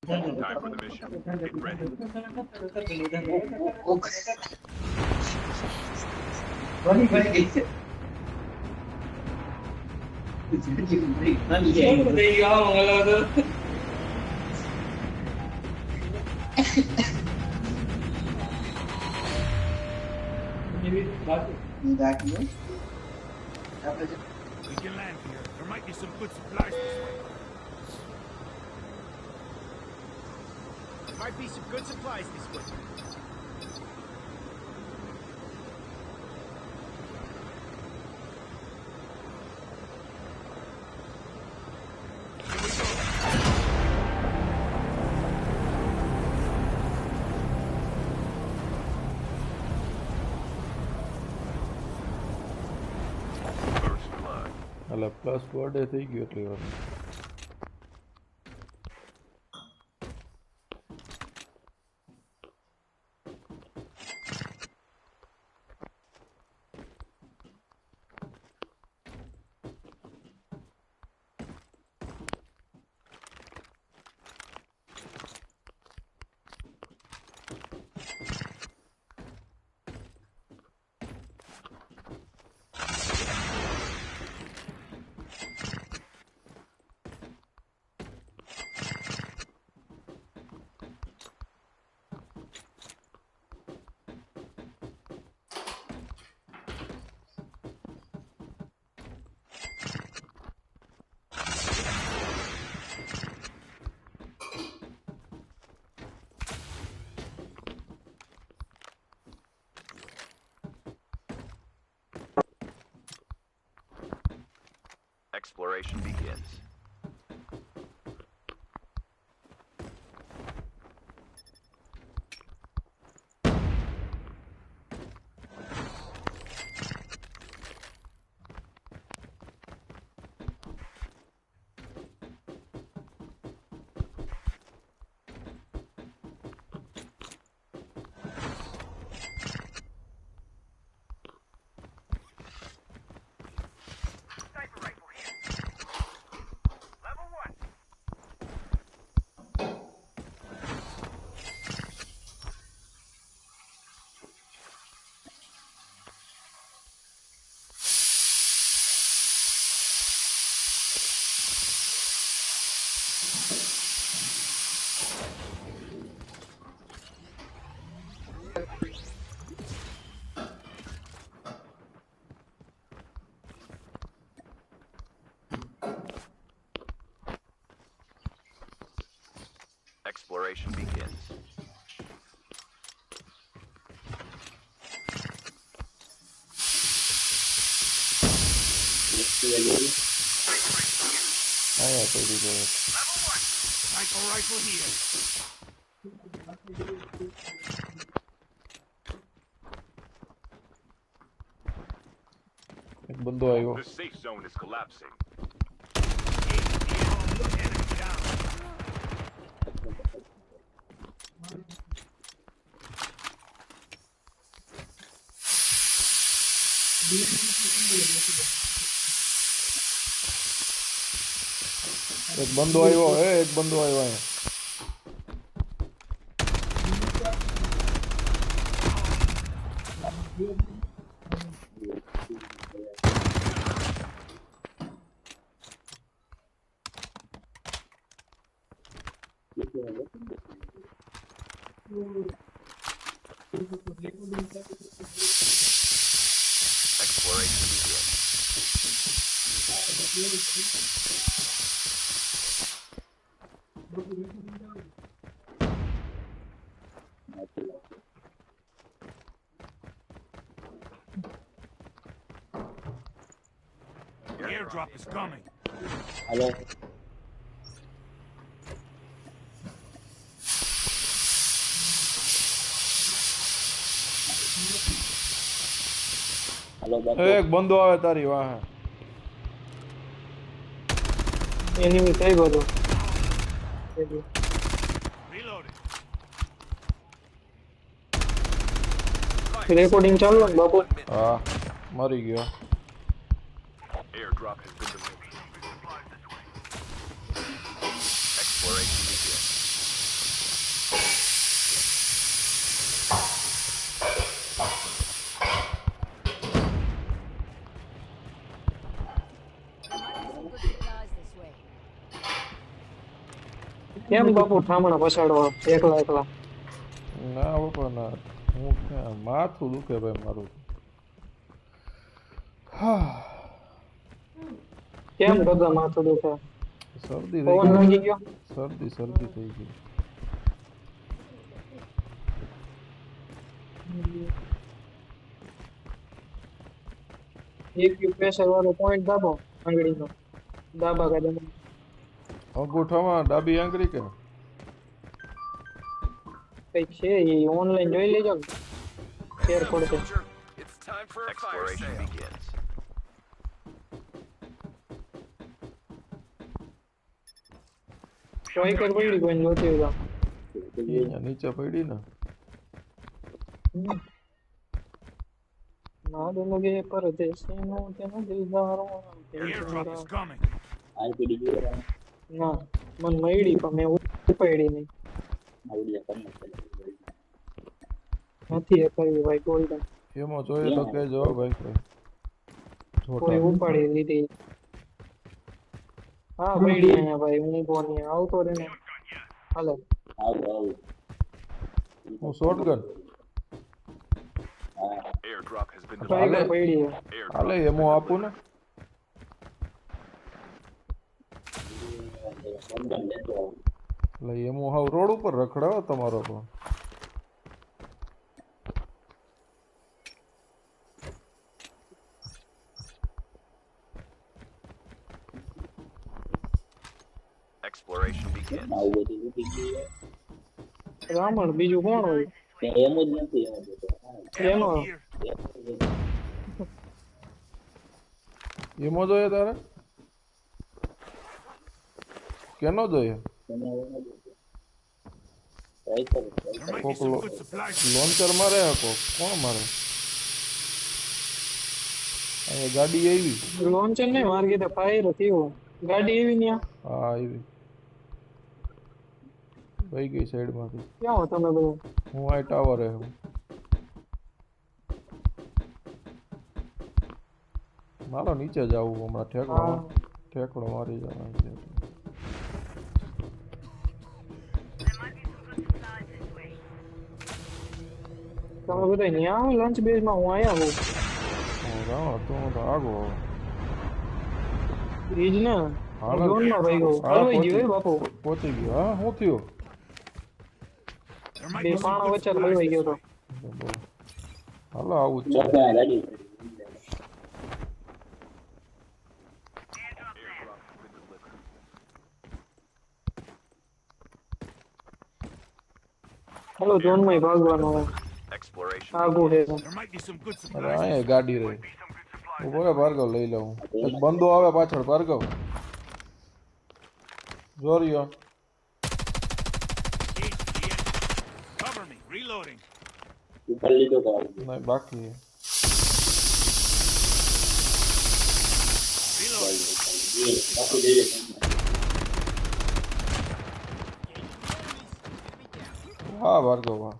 Time for the mission. Get ready. We can land here. There might be some good supplies this way. Might be some good supplies this way. First blood. અલા plus birthday થઈ ગયો એટલી વાર Exploration begins. Exploration begins. આયા કોઈ દીધો Sniper rifle here. એક બંદો આવ્યો The safe zone is collapsing. એક બંદો આવ્યો એક બંદો આવ્યો અહીંયા Exploration begins. Airdrop is coming. Hello. Hello, Bapu. એક બંદો આવે તારી વાહે એનિમી કઈ બધું Reloading. રેકોર્ડિંગ ચાલુ ને બાપુ હા મરી ગયો Airdrop has been delivered. Exploration begins. કેમ બાપુ ઠામણા પછાડો એકલા એકલા ના બાપા ના, હું ક્યાં માથું દુખે ભાઈ મારું. હા, કેમ ગગા માથું દુખે શરદી થઈ પવન લાગી ગઈ. ગયો શરદી થઈ ગઈ. એક પ્રેશર વાળો પોઈન્ટ દાબો આંગળીનો દાબા ગાડા અંગૂઠામાં ડાબી આંગળી કે કઈક છે એ ઓનલાઈન જોઈ લેજો શેર પડશે It's time for a fire sale. Begins. Striker પડી કોઈ જોતી હોય અહીંયા નીચે પડી ને. તો ના દો લગે પરદેશીનો તેનો દિલદારો Airdrop is coming. ના મન મયડી પણ મેં ઉપાડી નહીં નથી એ કર્યું ભાઈ ગોલ્ડન એમાં જોઈએ તો કહેજો ભાઈ કોઈ કોઈ ઉપાડી લીધી હા પડી અહીંયા ભાઈ હું કોની આવતો રે ને હાલો હું શોટગન Airdrop has been ભાઈ હાલે. પડી હાલે એમો આપું ને. એટલે એમો હાવ રોડ ઉપર રખડાવો તમારો તો. exploration begins. રામણ બીજું કોણ હોય એનો Here. એમો જોઈએ તારે કેનો જોઈએ? There might be કોક some good supplies. લોન્ચર મારે કોણ મારે? અહીંયા ગાડી આવી. લોન્ચર નહીં મારે કીધે ફાયર થયો ગાડી એવી ન્યા હા આવી વહી ગઈ સાઈડમાંથી. ક્યાં હો તમે બધા હું આ ટાવરે હું. મારો નીચે જાવું હમણાં ઠેકડો મારી જવાનું છે. તમે બધા ન્યા આવો લંચ બેઝ માં હું આયા હું તું તો આગો ઈજ ને હાલો. ઝોન માં ભાઈ ગયો હા, હલવાઈ ગયો હે બાપુ પહોંચી ગયો. હા શું થયું? There might બે be some પાણા good વચ્ચે હલવાઈ ગયો તો હાલો આવું જ છે. હાલો ઝોન માં ભાગવાનો હવે Exploration. આગું છે There might be some good અરે supplies. અહીંયા ગાડી રહી. ઉભો રે ભાર્ગવ લઈ લઉં. એક બંદો આવે પાછળ Bhargav. જોરિયો Engage the enemy. Cover me. Reloading. નહીં બાકી. Reloading. હા ભાર્ગવ હા.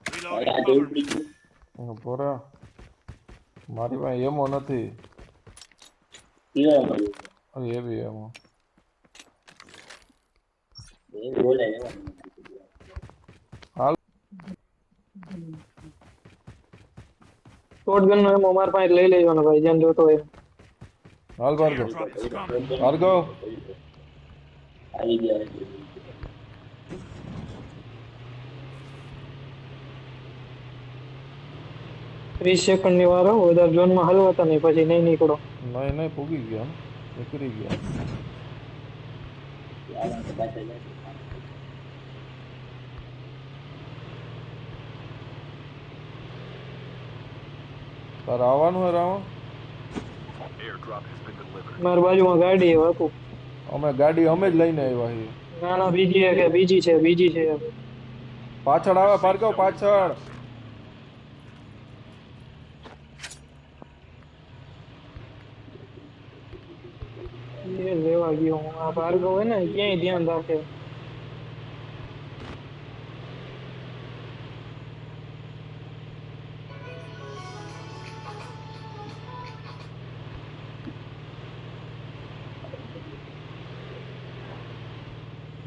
Reloading. Cover me. ઉભો રે. મારી પાસે એમો નથી. અરે એવી એમો. હાલ શોટગન નો એમો મારા પાસે લઈ લેવાનો ભાઈ જેમ જોતો હોય હાલ Bhargav. Airdrop is coming. Bhargav 30 second ની વાર હો વધારે ઝોન માં હલવાતા નહીં પછી નહીં નીકળો નહીં પૂગી ગયા નીકળી ગયા. તારે આવવાનું હે Ravan? Airdrop has been delivered. મારી બાજુમાં ગાડી છે બાપુ અમે ગાડી અમે જ લઈને આવ્યા છીએ. ના ના બીજી છે કે બીજી છે પાછળ આવે ભાર્ગવ પાછળ. એ લેવા ગયો હું આ ભાર્ગવ હે ને ક્યાંય ધ્યાન રાખે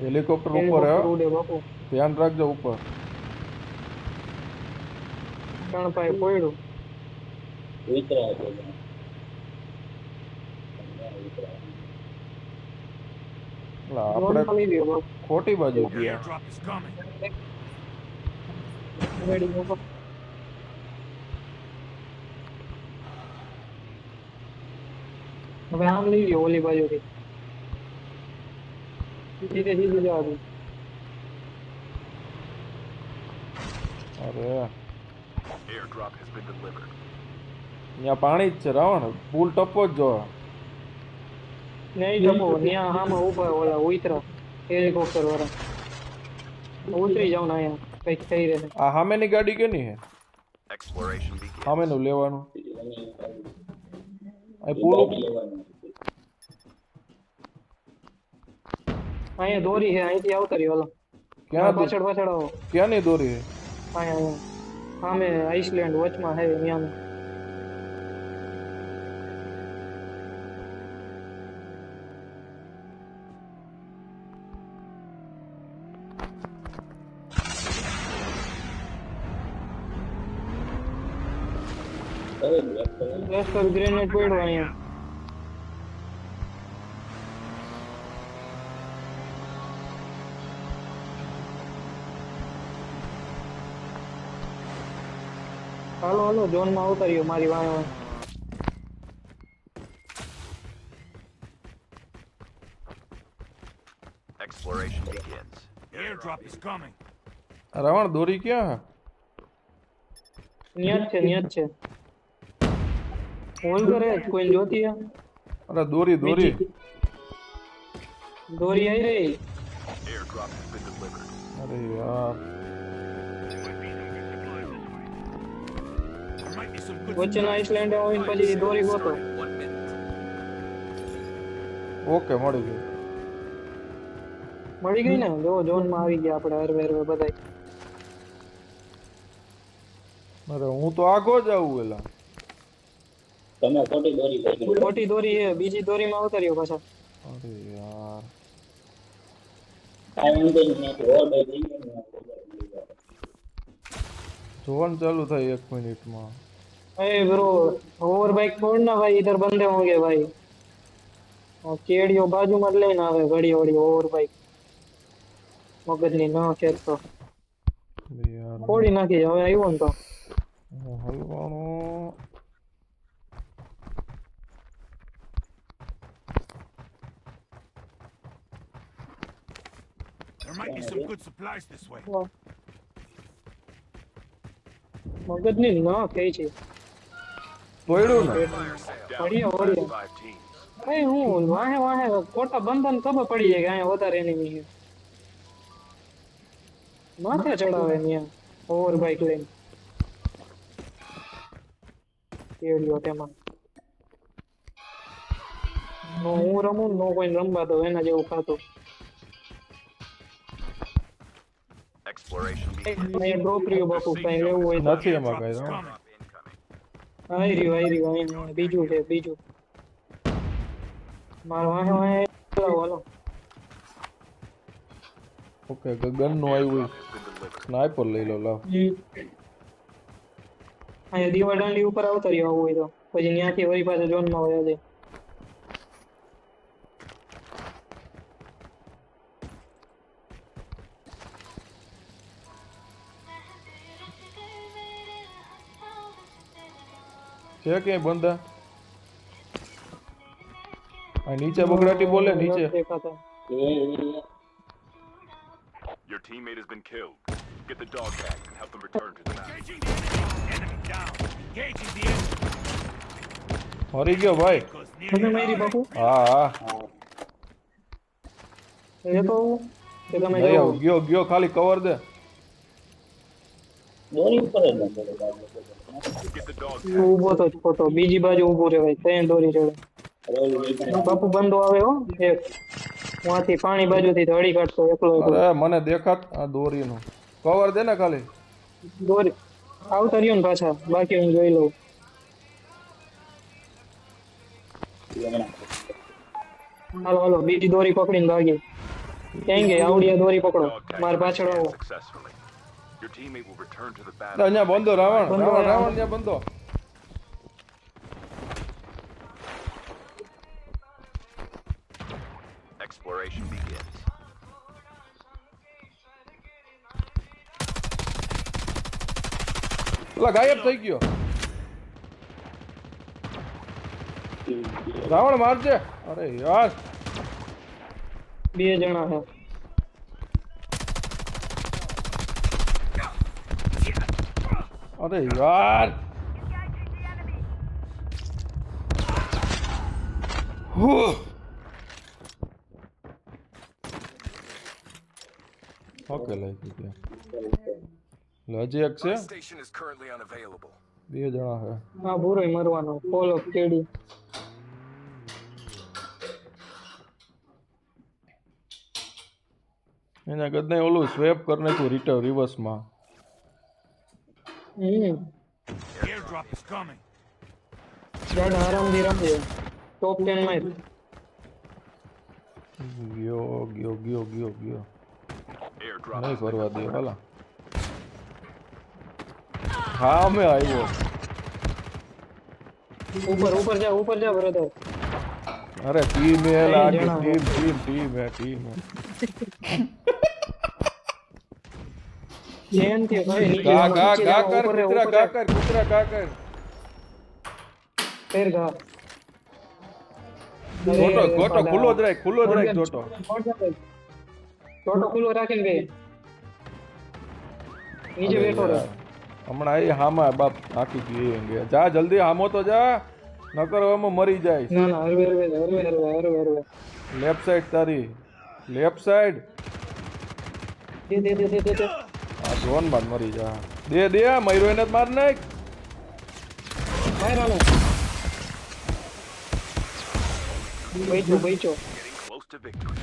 હેલિકોપ્ટર ઉપર હે હેલિકોપ્ટર હો. ઉડે બાપુ ધ્યાન રાખજો ઉપર. ત્રણ પાય પડ્યું એટલે આપણે ડ્રોન ખાલી દો બાપુ ખોટી બાજુ The ગયા. airdrop is coming. ગાડી ઉપર હવે આમ લઈ લ્યો ઓલી બાજુથી સીધે સીધું જવા દો અરે Airdrop has been delivered. ત્યાં પાણી જ છે રાવણ. પુલ ટપો જ જો. નહીં જપો ત્યાં આમાં ઉભા ઓલા ઉતરા હેલિકોપ્ટર વાળા ઉતરી જાવ ને અહીંયા કઈક થઈ રહે આ સામેની ગાડી કેની હે? Exploration begins. સામેનું લેવાનું. આ પુલ અહીંયા દોરી છે અહીંથી આવતા રહ્યો ઓલા ક્યાં પાછળ પાછળ આવો ક્યાંની દોરી હે? અહીંયા સામે આઈસલેન્ડ વચમાં છે ત્યાં ક્લસ્ટર ગ્રેનેડ પડ્યો અહીંયા હાલો હાલો ઝોનમાં આવતા રહ્યો મારી વાય Exploration begins. The airdrop is coming. Ravan દોરી ક્યાં હે? ન્યાજ છે હોલ કરે કોઈ જોતી હે અરે દોરી દોરી. દોરી આવી રહી Airdrop has been delivered. અરે યાર There might be some good વચ્ચેના આઈસલેન્ડ આવીને પછી દોરી ગોતો 1 minute. ઓકે મળી ગયું. મળી ગઈ ને જો ઝોનમાં આવી ગયા આપણે હરવે હરવે બધાય અરે હું તો આગો જ આવું એલા. ખોટી દોરી છે બીજી દોરીમાં આવતા રહ્યો પાછા અરે યાર જોવાનું ચાલુ થાય 1 મિનિટમાં. ए ब्रो ओवर बाइक छोड़ना भाई इधर बंदे होंगे भाई और केड़ियो बाजू मत लेना आवे घड़ी घड़ी ओवर बाइक मगज ની ના ખેતો યાર છોડી નાખી હવે આવ્યો ને તો હલવાનું. There might be some good supplies this way. મગજ ની ના થઈ છે તોડ્યું ને Fire sale. Down बढ़िया, to बढ़िया। 5 teams. કઈ હું વાહે વાહે ખોટા બંધન ખબર પડી જાય કે અહીંયા વધારે એનિમી છે માથે ચડાવે ત્યાં ઓવર બાઇક લઈને કેડિયો તેમાં નો હું રમું નો કોઈ રમવા દો એના જેવું ખાતું Exploration begins. અહીંયા ડ્રોપ રહ્યો બાપુ કઈ લેવું હોય તો નથી એમાં કઈ Airdrop's રાવણ. coming. Incoming. આવી રહ્યું અહીંયા બીજું છે બીજું મારો વાહે વાહે હાલો ઓકે ગગન નું આવ્યું. Airdrop has been delivered. Sniper લઈ લો લાવ. અહીંયા દીવા દાંડી ઉપર આવતા રહ્યો આવું હોય તો પછી ત્યાંથી વળી પાછા ઝોનમાં વયા જાય છે ક્યાંય બંદા? આ નીચે બગડાટી બોલે નીચે. દેખાતા Your teammate has been killed. Get the dog tag and help them return to the map. Engaging the enemy. Enemy down. Engaging the enemy. મરી ગયો ભાઈ. Goes તમે nearly મારી down. બાપુ હા હા એ તો કે તમે નહીં જાઓ આવું. ગયો ગયો ખાલી cover they. Get the dog ઈ ઊભો તો જ ખોટો બીજી બાજુ ઊભો રહેવાય ત્યાં દોરી ચડે બાપુ બંધો આવે હો એક વાંથી પાણી બાજુથી ધડી કાઢતો એકલો એકલો અરે મને દેખાત આ દોરીનું કવર દે ને ખાલી. દોરી આવતા રહ્યો ને પાછા બાકી હું જોઈ લઉં હાલો હાલો બીજી દોરી પકડીને ભાગી ક્યાં ગયા આવડિયા દોરી પકડો Dog tag માર has been પાછળ આવો scanned successfully. Your teammate will return to the લા, battle. અહીંયા બંધો રાવણ બંધો, રાવણ રાવણ. રાવણ ત્યાં બંધો Exploration begins. પેલા ગાયબ થઈ ગયો રાવણ મારજે અરે યાર બે જણા છે અરે યાર Huh. ઓકે લાગી ગયા હજી એક છે Station is currently unavailable. બે જણા છે હા પૂરો મરવાનો ફોલ ઓફ કેડી એના કદને ઓલું સ્વેપ કરી નાખ્યું રિવર્સમાં Airdrop is coming. ગાડ આરામથી રમજે ટોપ 10 માં ગયો ગયો ગયો ગયો ગયો Airdrop નહીં has been ફરવા દે delivered. ભલા હા અમે આવ્યો ઉપર જા બ્રધર અરે ટીમ હે લાગી જણા હે. ટીમ હે જેન કે ભાઈ નીચે ગા જાઓ, ગા નીચે ગા જાઓ, કર ઉપર રહે, કૂતરા ઉપર ગા રહે. કર કૂતરા ગા કર ફેર ગા છોટો છોટો ખુલ્લો જ રાખ છોટો છોટો ખુલ્લો રાખીને બે નીચે અરે બેઠો રહે યાર, હમણાં એ હામાં બાપ નાખી ગઈ ગયા જા જલ્દી હામો તો જા નકર આમાં મરી જાય ના ના હરવે લેફ્ટ સાઈડ તારી લેફ્ટ સાઈડ દે આ ડ્રોન માં મરી જા દે મયરો એને જ માર નાખ બહાર આલો બઈચો Getting close to victory.